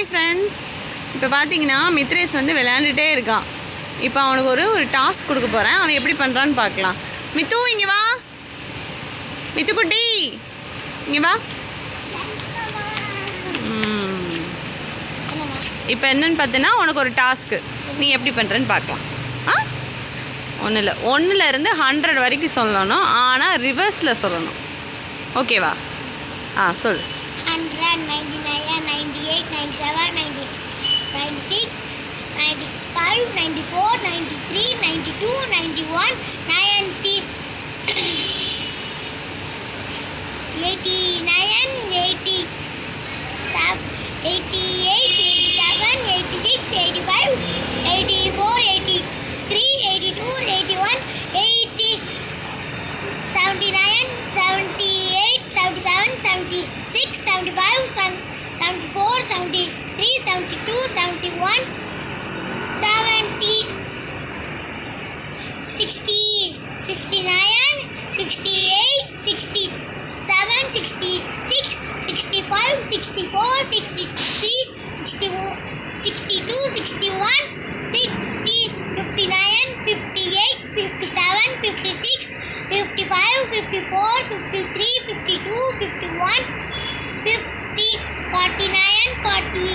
Hi friends, இப்போ பார்த்தீங்கன்னா மித்ரேஷ் வந்து விளையாண்டுட்டே இருக்கான். இப்போ அவனுக்கு ஒரு டாஸ்க் கொடுக்க போகிறேன். அவன் எப்படி பண்ணுறான்னு பார்க்கலாம். மித்து இங்கே வா, மித்துக்குட்டி இங்கே வா. இப்போ என்னன்னு பார்த்தீங்கன்னா உனக்கு ஒரு டாஸ்க்கு, நீ எப்படி பண்ணுறேன்னு பார்க்கலாம். ஒன்றில் இருந்து 100 வரைக்கும் சொல்லணும், ஆனால் ரிவர்ஸில் சொல்லணும். ஓகேவா? சொல். 100, 99, 98, 97, 96, 95, 94, 93, 92, 91, 90, 89, 80, 88, 87, 86, 85, 84, 83, 82, 81, 80, 79, 78, 77, 76, 75, 74, 73, 72, 71, 70, 60, 69, 68, 67, 66, 65, 64, 63, 64, 62, 61, 60, 59, 58, 57, 56, 55, 54, 53, 52, 51, 50, 49, 40,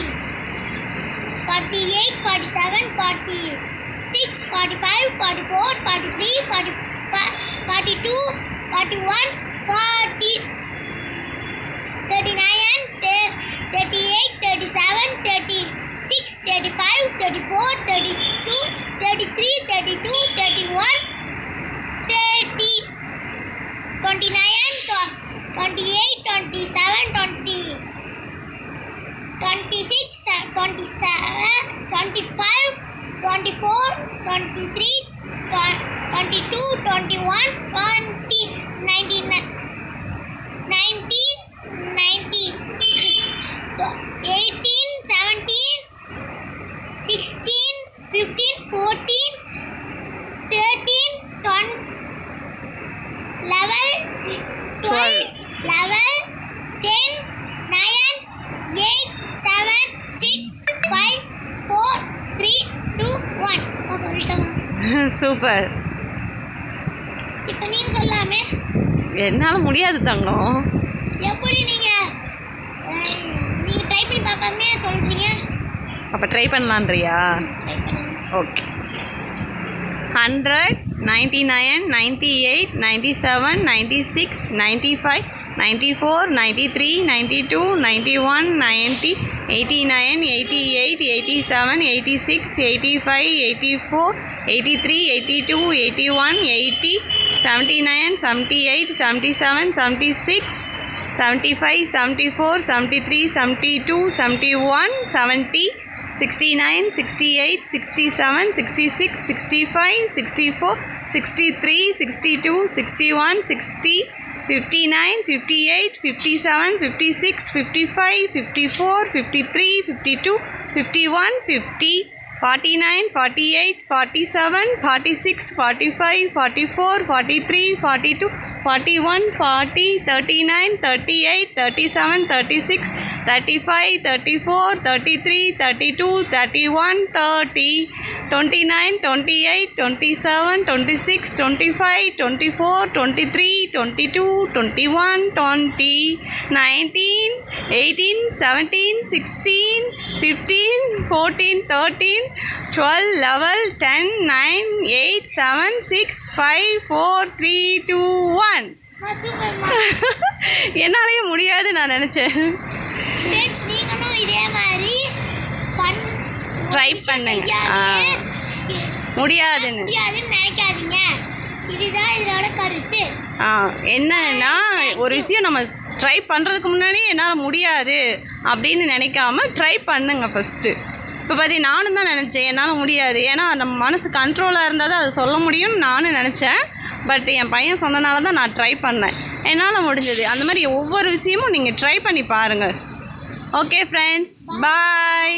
48, 47, 46, 45, 44, 43, 45, 42, 41, 40, 39, 38, 37, 36, 35, 34, 32, 33, 32, 31, 30, 29, 28, 27, 20, 26, 27, 25, 24, 23, 22, 21, 20, 19, 18, 17, 16, 15, 14, 13, 11, 12, 11, 10, 9, 8, 7, 6, 5, 4, 3, 2, 1. சொல்லிட்டோமா? சூப்பர். இப்போ நீங்கள் சொல்லாமே. என்னால் முடியாது தங்கம். எப்படி நீங்கள் ட்ரை பண்ணி பார்க்காம சொல்கிறீங்க? அப்போ ட்ரை பண்ணலான்றியா? ட்ரை பண்ணுங்க. ஓகே. 100, 99, 98, 97, 96, 95, 94, 93, 92, 91, 90, 89, 88, 87, 86, 85, 84, 83, 82, 81, 80, 79, 78, 77, 76, 75, 74, 73, 72, 71, 70, 69, 68, 67, 66, 65, 64, 63, 62, 61, 60, 59, 58, 57, 56, 55, 54, 53, 52, 51, 50, 49, 48, 47, 46, 45, 44, 43, 42, 41, 40, 39, 38, 37, 36, 35, 34, 33, 32, 31, 30, 29, 28, 27, 26, 25, 24, 23, 22, 21, 20, 19, 18, 17, 16, 15, 14, 13, 12, 11, 10, 9, 8, 7, 6, 5, 4, 3, 2, 1. என்னாலேயே முடியாது நான் நினச்சேன். நீங்களும் இதே மாதிரி ட்ரை பண்ணுங்க. முடியாதுன்னு நினைக்காதீங்க. இதுதான் இதோட கருத்து. என்னன்னா ஒரு விஷயம் நம்ம ட்ரை பண்ணுறதுக்கு முன்னாடி என்னால் முடியாது அப்படின்னு நினைக்காம ட்ரை பண்ணுங்க ஃபஸ்ட்டு. இப்போ பார்த்தீங்கன்னா நானும் தான் நினச்சேன் என்னால் முடியாது, ஏன்னா நம்ம மனசு கண்ட்ரோலாக இருந்தால் தான் அதை சொல்ல முடியும்னு நானும் நினச்சேன். பட் என் பையன் சொன்னனால தான் நான் ட்ரை பண்ணேன், என்னால் முடிஞ்சது. அந்த மாதிரி ஒவ்வொரு விஷயமும் நீங்கள் ட்ரை பண்ணி பாருங்கள். ஓகே ஃப்ரெண்ட்ஸ், பாய்.